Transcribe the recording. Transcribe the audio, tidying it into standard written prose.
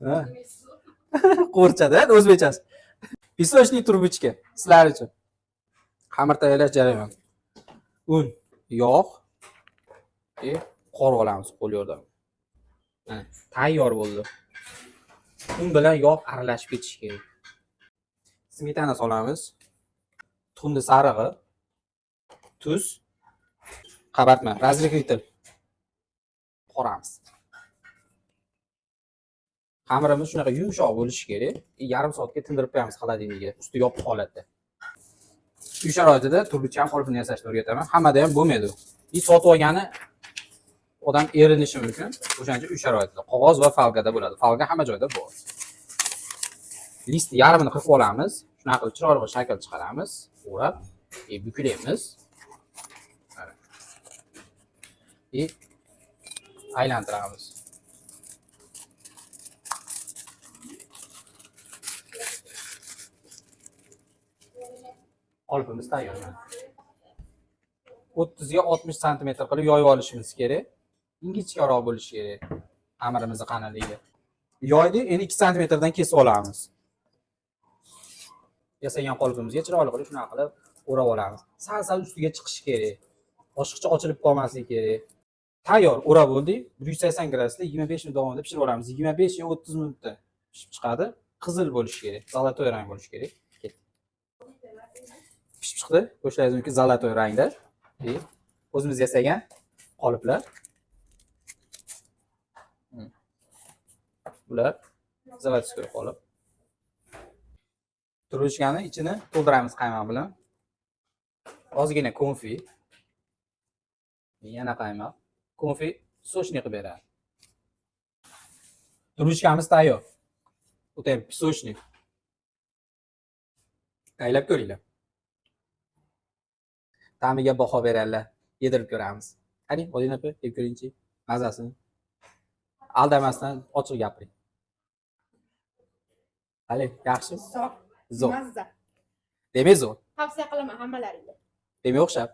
Ha. Qo'rchada, o'zbekchasi. Pisochnik turbichka sizlar uchun. Xamir tayyorlash jarayoni. Un, yog' qorib olamiz qo'l yordamida. Tayyor bo'ldi. Un bilan yog' aralashib ketishi kerak. Smetana solamiz. Tuxumni sarig'i, tuz, qabartma, razriklitel qoramiz. Xamirimiz shunaqa yumshoq bo'lishi kerak. Yarim soatga tindirib qo'yamiz xolodilnikga, usti yopiq holatda. Uy sharoitida turbicha ham qolipini yasashni o'rgataman. Hammada ham bo'lmaydi. Sotib olgani odam erinishi mumkin. O'shancha uy sharoitida qog'oz va falgada bo'ladi. Falga hamma joyda bor. List yarmini qirib olamiz. Shunaqa qilib chiroyli shakl chiqaramiz. O'rab, buklaymiz. Aylantiramiz. Qolipimiz tayyor. 30 ga 60 sm qilib yoyib olishimiz kerak. Ingichkaroq bo'lishi kerak. Xamirimizni qalinligi. Yoydi, endi 2 sm dan kesib olamiz. Yasagan qolipimizga chiroyli qilib shunaqa qilib o'rab olamiz. Sal-sal ustiga chiqishi kerak. Oshiqcha ochilib qolmasligi kerak. Tayyor, o'rab bo'ldik. 180 gradusda 25 minut davomida pishirib olamiz. 25 yo 30 minutda pishib chiqadi. Qizil bo'lishi kerak, zolotoy rang bo'lishi kerak. Pishib chiqdi. Ko'rishlaringiz mumkin zolotoy rangda. O'zimiz yasagan qoliplar. Bular zavодской qolip. Turishgani ichini to'ldiramiz qaymoq bilan. Ozgina konfi. Yana qaymoq. Konfi sochni qilib beradi. Turishgamiz tayyor. O'ta pisochnik. Taylab ko'ringlar. Ta'miga baho beradilar. Yedirib ko'ramiz. Qani, Odina opa, yeb ko'ringchi. Mazasini. Aldamasdan ochiq gapiring. Hali, yaxshi? Zo'r. Mazza. Demak zo'r. Tavsiya qilaman hammalaringga. Demak o'xshab.